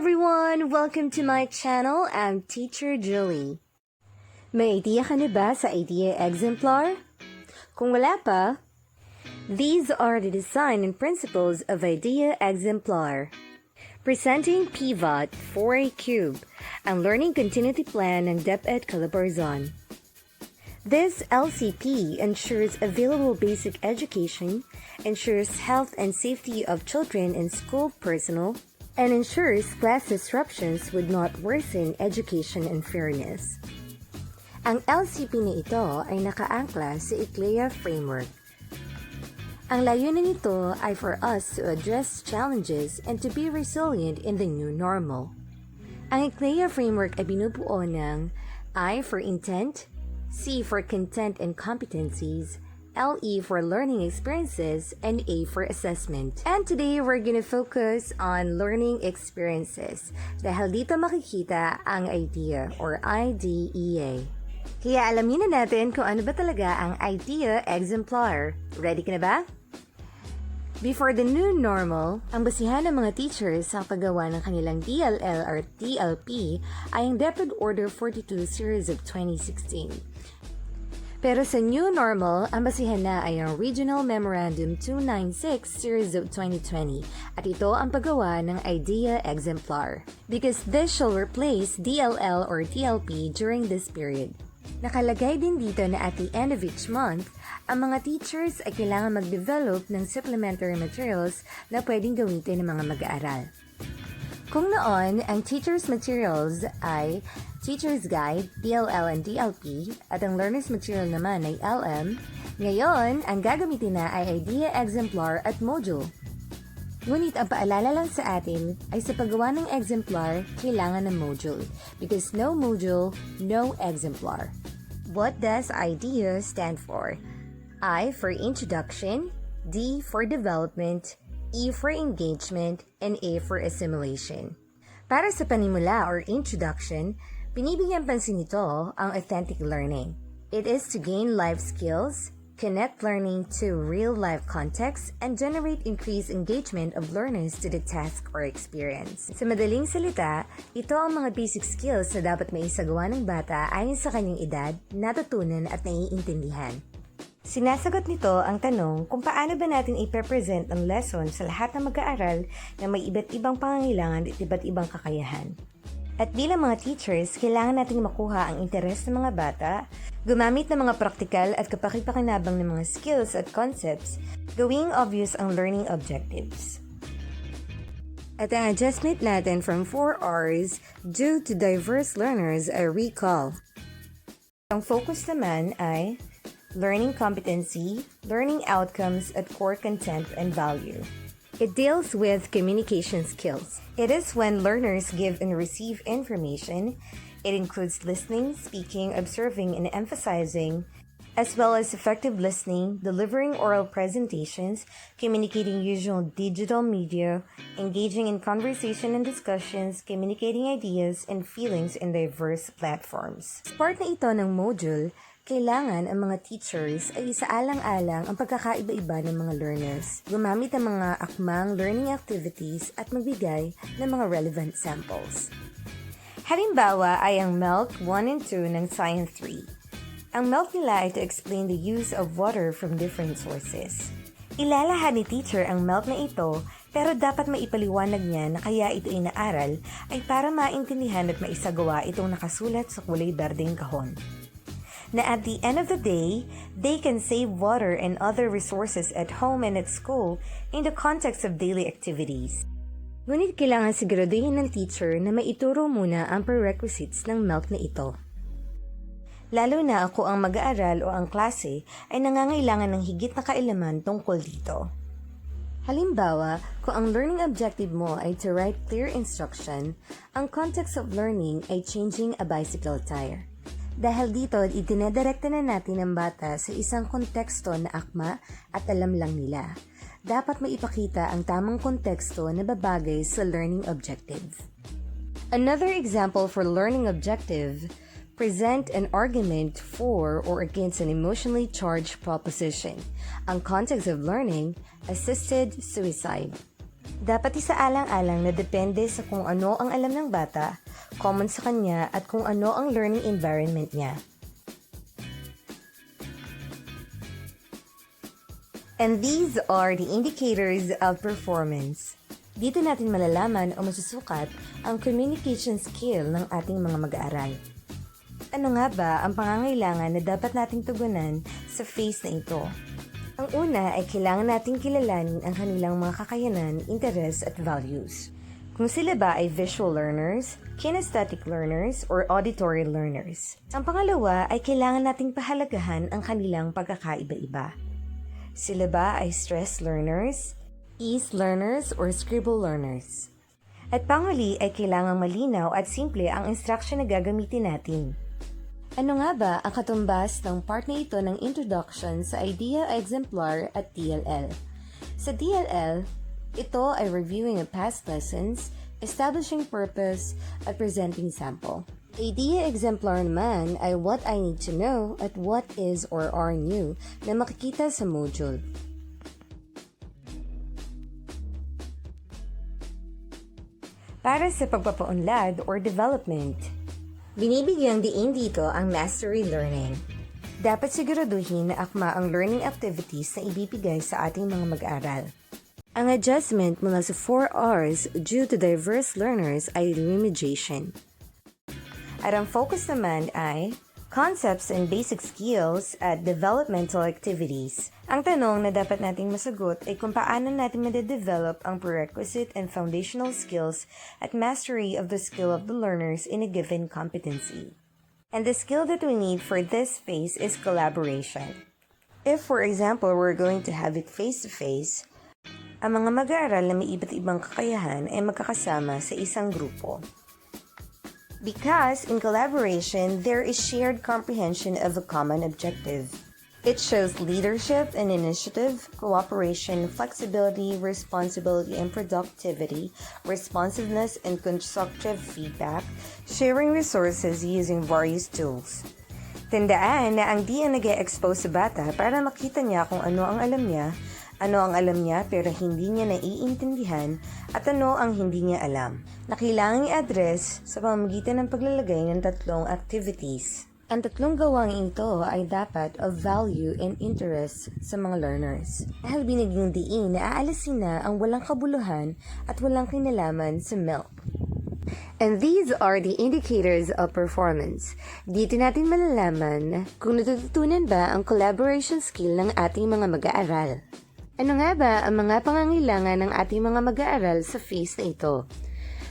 everyone! Welcome to my channel. I'm Teacher Julie. May idea ka na ba sa idea exemplar? Kung wala pa, these are the design and principles of idea exemplar. Presenting pivot for a cube, ang learning continuity plan ng DepEd CALABARZON. This LCP ensures available basic education, ensures health and safety of children and school personnel, and ensures class disruptions would not worsen education and fairness. Ang LCP na ito ay nakaangkla sa EXEMPLAR framework. Ang layunin nito ay for us to address challenges and to be resilient in the new normal. Ang EXEMPLAR framework ay binubuo ng I for intent, C for content and competencies, LE for learning experiences, and A for assessment. And today, we're gonna focus on learning experiences dahil dito makikita ang idea or IDEA. Kaya alamin na natin kung ano ba talaga ang idea exemplar. Ready ka na ba? Before the new normal, ang basihan ng mga teachers sa paggawa ng kanilang DLL or DLP ay ang DepEd Order 42 Series of 2016. Pero sa new normal, ang basihan na ay ang Regional Memorandum 296 Series of 2020 at ito ang paggawa ng idea exemplar. Because this shall replace DLL or DLP during this period. Nakalagay din dito na at the end of each month, ang mga teachers ay kailangan mag-develop ng supplementary materials na pwedeng gamitin ng mga mag-aaral. Kung noon, ang teacher's materials ay Teacher's Guide, DLL and DLP, at ang learner's material naman ay LM, ngayon, ang gagamitin na ay idea exemplar at module. Ngunit ang paalala lang sa atin ay sa paggawa ng exemplar, kailangan ng module. Because no module, no exemplar. What does IDEA stand for? I for introduction, D for development, E for engagement, and A for assimilation. Para sa panimula or introduction, binibigyan pansin nito ang authentic learning. It is to gain life skills, connect learning to real-life context, and generate increased engagement of learners to the task or experience. Sa madaling salita, ito ang mga basic skills na dapat maisagawa ng bata ayon sa kanyang edad, natutunan at naiintindihan. Sinasagot nito ang tanong kung paano ba natin ipepresent ang lesson sa lahat ng mag-aaral na may iba't ibang pangangailangan at iba't ibang kakayahan. At bilang mga teachers, kailangan natin makuha ang interes ng mga bata, gumamit ng mga praktikal at kapaki-pakinabang ng mga skills at concepts, gawing obvious ang learning objectives. At ang adjustment natin from 4 R's due to diverse learners ay recall. Ang focus naman ay learning competency, learning outcomes at core content and value. It deals with communication skills. It is when learners give and receive information. It includes listening, speaking, observing, and emphasizing, as well as effective listening, delivering oral presentations, communicating using digital media, engaging in conversation and discussions, communicating ideas and feelings in diverse platforms. Part na ito ng module, kailangan ang mga teachers ay isaalang-alang ang pagkakaiba-iba ng mga learners, gumamit ng mga akmang learning activities at magbigay ng mga relevant samples. Halimbawa ay ang MELT 1 and 2 ng Science 3. Ang MELT nila ay to explain the use of water from different sources. Ilalahad ni teacher ang MELT na ito pero dapat maipaliwanag niya na kaya ito inaaral ay para maintindihan at maisagawa itong nakasulat sa kulay berdeng kahon. Na at the end of the day, they can save water and other resources at home and at school in the context of daily activities. Ngunit kailangan siguraduhin ng teacher na maituro muna ang prerequisites ng MELT na ito. Lalo na ako ang mag-aaral o ang klase ay nangangailangan ng higit na kaalaman tungkol dito. Halimbawa, kung ang learning objective mo ay to write clear instruction, ang context of learning ay changing a bicycle tire. Dahil dito, itinedirekta na natin ang bata sa isang konteksto na akma at alam lang nila. Dapat maipakita ang tamang konteksto na babagay sa learning objective. Another example for learning objective, present an argument for or against an emotionally charged proposition. Ang context of learning, assisted suicide. Dapat isaalang-alang na depende sa kung ano ang alam ng bata, common sa kanya at kung ano ang learning environment niya. And these are the indicators of performance. Dito natin malalaman o masusukat ang communication skill ng ating mga mag-aaral. Ano nga ba ang pangangailangan na dapat nating tugunan sa phase na ito? Ang una ay kailangan nating kilalanin ang kanilang mga kakayanan, interes at values. Kung sila ba ay visual learners, kinesthetic learners, or auditory learners. Ang pangalawa ay kailangan nating pahalagahan ang kanilang pagkakaiba-iba. Sila ba ay stress learners, ease learners, or scribble learners? At panghuli ay kailangang malinaw at simple ang instruction na gagamitin natin. Ano nga ba ang katumbas ng part na ito ng introduction sa idea, exemplar at DLL? Sa DLL, ito ay reviewing of past lessons, establishing purpose, at presenting sample. Idea exemplar naman ay what I need to know at what is or are new na makikita sa module. Para sa pagpapaunlad or development, binibigyang diin dito ang mastery learning. Dapat siguraduhin na akma ang learning activities na ibibigay sa ating mga mag-aral. Ang adjustment mula sa 4 R's due to diverse learners ay remediation. At ang focus naman ay concepts and basic skills at developmental activities. Ang tanong na dapat nating masagot ay kung paano natin made-develop ang prerequisite and foundational skills at mastery of the skill of the learners in a given competency. And the skill that we need for this phase is collaboration. If, for example, we're going to have it face-to-face, ang mga mag-aaral na may iba't ibang kakayahan ay magkakasama sa isang grupo. Because in collaboration, there is shared comprehension of a common objective. It shows leadership and initiative, cooperation, flexibility, responsibility and productivity, responsiveness and constructive feedback, sharing resources using various tools. Tandaan na ang di ang nag-e-expose sa bata para makita niya kung ano ang alam niya pero hindi niya naiintindihan at ano ang hindi niya alam, na kailangang i-address sa pamamagitan ng paglalagay ng 3 activities. Ang 3 gawain ito ay dapat of value and interest sa mga learners. Dahil binigyang diin na aalisin na ang walang kabuluhan at walang kinalaman sa milk. And these are the indicators of performance. Dito natin malalaman kung natututunan ba ang collaboration skill ng ating mga mag-aaral. Ano nga ba ang mga pangangailangan ng ating mga mag-aaral sa phase na ito?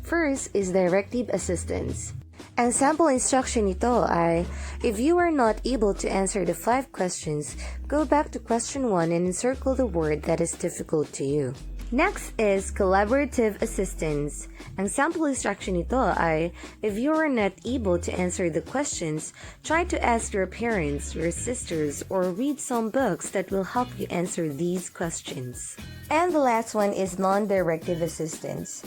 First is directive assistance. Ang sample instruction nito ay, if you are not able to answer the 5 questions, go back to question 1 and encircle the word that is difficult to you. Next is collaborative assistance. Ang sample instruction nito ay, if you are not able to answer the questions, try to ask your parents, your sisters, or read some books that will help you answer these questions. And the last one is non-directive assistance.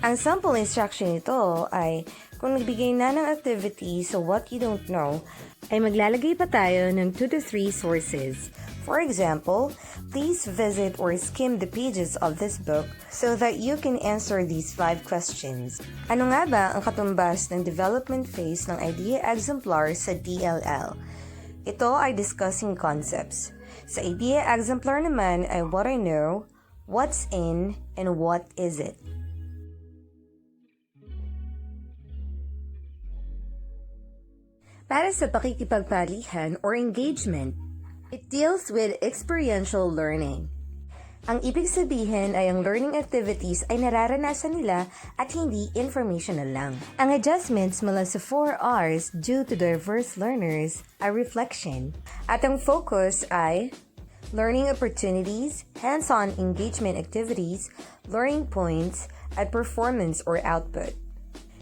Ang sample instruction nito ay, kung nagbigay na ng activity so what you don't know, ay maglalagay pa tayo ng 2 to 3 sources. For example, please visit or skim the pages of this book so that you can answer these 5 questions. Ano nga ba ang katumbas ng development phase ng idea exemplar sa DLL? Ito ay discussing concepts. Sa idea exemplar naman ay what I know, what's in, and what is it. Para sa pakikipagpalihan or engagement, it deals with experiential learning. Ang ibig sabihin ay ang learning activities ay nararanasan nila at hindi informational lang. Ang adjustments mula sa 4 R's due to diverse learners ay reflection. At ang focus ay learning opportunities, hands-on engagement activities, learning points, at performance or output.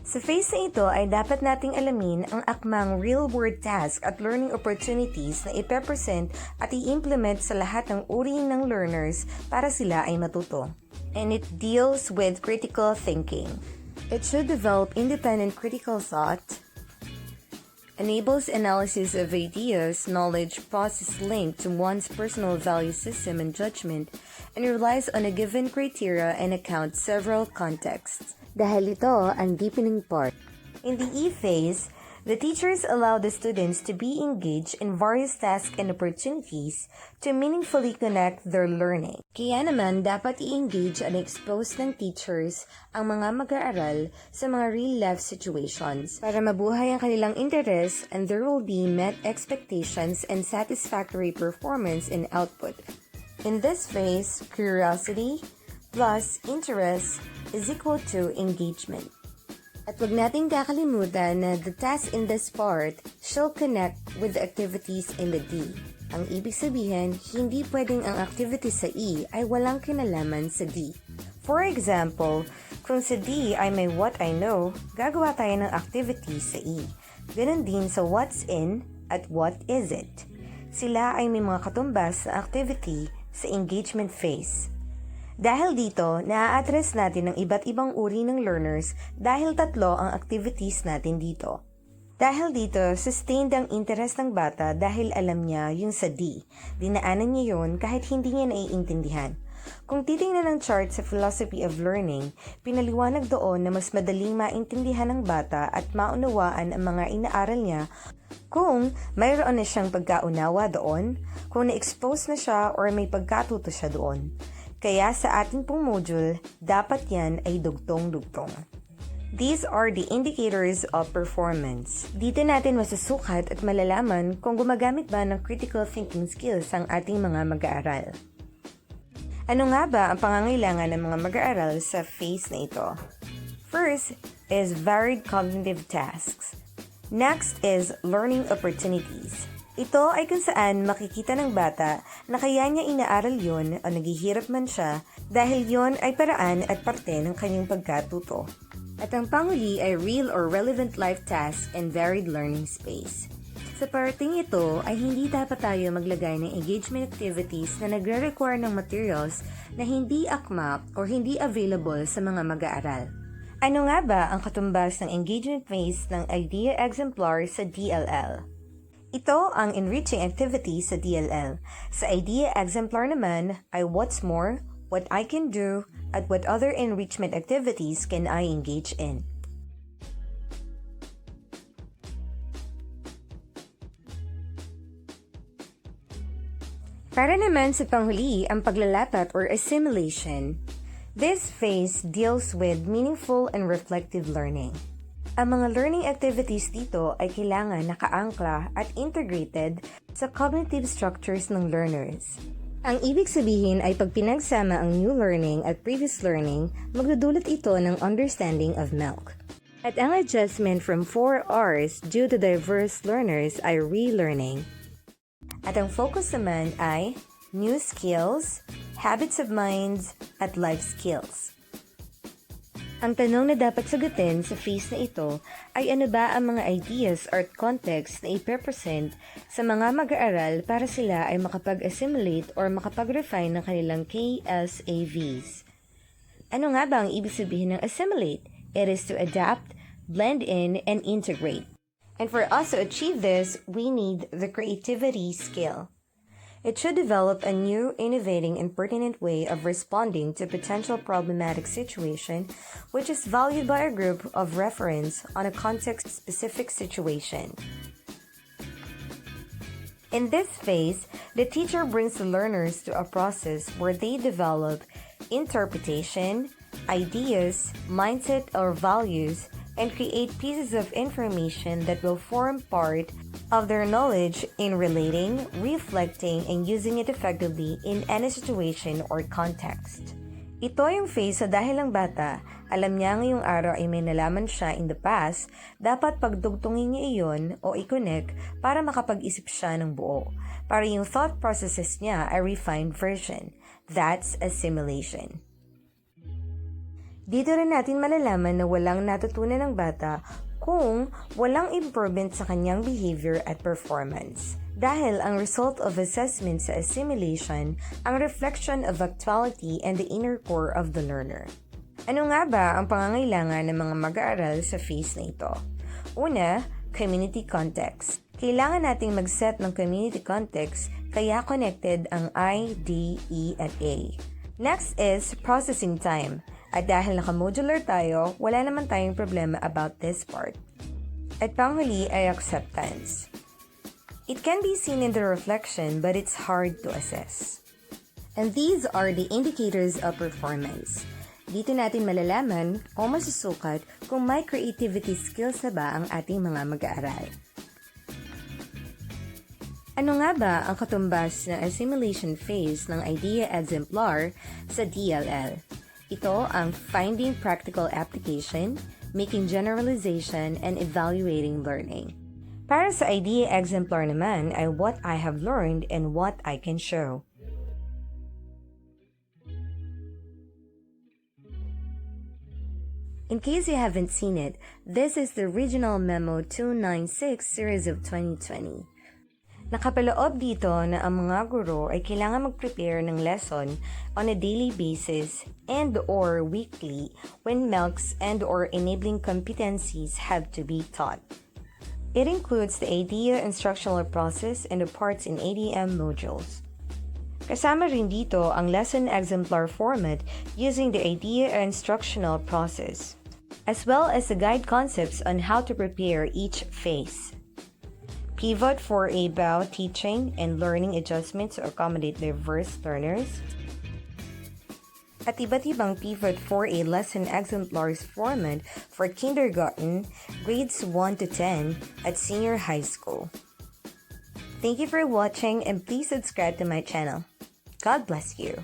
Sa phase na ito ay dapat nating alamin ang akmang real-world task at learning opportunities na ipepresent at i-implement sa lahat ng uri ng learners para sila ay matuto. And it deals with critical thinking. It should develop independent critical thought, enables analysis of ideas, knowledge, process linked to one's personal value system and judgment, and relies on a given criteria and accounts several contexts. Dahil ito ang deepening part. In the E phase, the teachers allow the students to be engaged in various tasks and opportunities to meaningfully connect their learning. Kaya naman, dapat i-engage and expose ng teachers ang mga mag-aaral sa mga real-life situations para mabuhay ang kanilang interest and there will be met expectations and satisfactory performance and output. In this phase, curiosity plus interest is equal to engagement. At huwag nating kakalimutan na the tasks in this part shall connect with the activities in the D. Ang ibig sabihin, hindi pwedeng ang activities sa E ay walang kinalaman sa D. For example, kung sa D ay may what I know, gagawa tayo ng activities sa E. Ganon din sa what's in at what is it. Sila ay may mga katumbas na activity sa engagement phase. Dahil dito, naa-address natin ang iba't ibang uri ng learners dahil 3 ang activities natin dito. Dahil dito, sustained ang interest ng bata dahil alam niya yung sa D. Dinaanan niya yun kahit hindi niya naiintindihan. Kung titingnan ng chart sa philosophy of learning, pinaliwanag doon na mas madaling maintindihan ng bata at maunawaan ang mga inaaral niya kung mayroon na siyang pagkaunawa doon, kung na-expose na siya or may pagkatuto siya doon. Kaya sa ating pong module, dapat yan ay dugtong-dugtong. These are the indicators of performance. Dito natin masusukat at malalaman kung gumagamit ba ng critical thinking skills ang ating mga mag-aaral. Ano nga ba ang pangangailangan ng mga mag-aaral sa phase na ito? First is varied cognitive tasks. Next is learning opportunities. Ito ay kung saan makikita ng bata na kaya niya inaaral yon o naghihirap man siya dahil yon ay paraan at parte ng kanyang pagkatuto. At ang panghuli ay real or relevant life tasks and varied learning space. Sa parting ito ay hindi dapat tayo maglagay ng engagement activities na nagre-require ng materials na hindi akma or hindi available sa mga mag-aaral. Ano nga ba ang katumbas ng engagement phase ng idea exemplar sa DLL? Ito ang enriching activity sa DLL. Sa idea exemplar naman ay what's more, what I can do, at what other enrichment activities can I engage in. Para naman sa panghuli ang paglalapat or assimilation, this phase deals with meaningful and reflective learning. Ang mga learning activities dito ay kailangan nakaangkla at integrated sa cognitive structures ng learners. Ang ibig sabihin ay pag pinagsama ang new learning at previous learning, magdudulot ito ng understanding of milk. At ang adjustment from 4 R's due to diverse learners ay relearning. At ang focus naman ay new skills, habits of minds, at life skills. Ang tanong na dapat sagutin sa phase na ito ay ano ba ang mga ideas or context na ipepresent sa mga mag-aaral para sila ay makapag-assimilate or makapag-refine ng kanilang KSAVs. Ano nga ba ang ibig sabihin ng assimilate? It is to adapt, blend in, and integrate. And for us to achieve this, we need the creativity skill. It should develop a new, innovating, and pertinent way of responding to potential problematic situation, which is valued by a group of reference on a context-specific situation. In this phase, the teacher brings the learners to a process where they develop interpretation, ideas, mindset, or values, and create pieces of information that will form part of their knowledge in relating, reflecting, and using it effectively in any situation or context. Ito yung phase sa dahil ang bata, alam niya ngayong araw ay may nalaman siya in the past, dapat pagdugtungin niya iyon o i-connect para makapag-isip siya ng buo. Para yung thought processes niya ay refined version. That's assimilation. Dito rin natin malalaman na walang natutunan ng bata kung walang improvement sa kanyang behavior at performance. Dahil ang result of assessment sa assimilation ang reflection of actuality and the inner core of the learner. Ano nga ba ang pangangailangan ng mga mag-aaral sa phase na ito? Una, community context. Kailangan nating mag-set ng community context kaya connected ang I, D, E, at A. Next is processing time. At dahil naka-modular tayo, wala naman tayong problema about this part. At panghuli ay acceptance. It can be seen in the reflection but it's hard to assess. And these are the indicators of performance. Dito natin malalaman o masusukat kung may creativity skills na ba ang ating mga mag-aaral. Ano nga ba ang katumbas na assimilation phase ng idea exemplar sa DLL? Ito ang finding practical application, making generalization, and evaluating learning. Para sa idea exemplar naman ay what I have learned and what I can show. In case you haven't seen it, this is the original Memo 296 series of 2020. Nakapaloob dito na ang mga guro ay kailangan mag-prepare ng lesson on a daily basis and or weekly when MELCs and or enabling competencies have to be taught. It includes the idea instructional process and the parts in ADM modules. Kasama rin dito ang lesson exemplar format using the idea instructional process, as well as the guide concepts on how to prepare each phase. Pivot for a BAO teaching and learning adjustments to accommodate diverse learners. At iba't ibang pivot for a lesson exemplars format for kindergarten, grades 1 to 10 at senior high school. Thank you for watching and please subscribe to my channel. God bless you.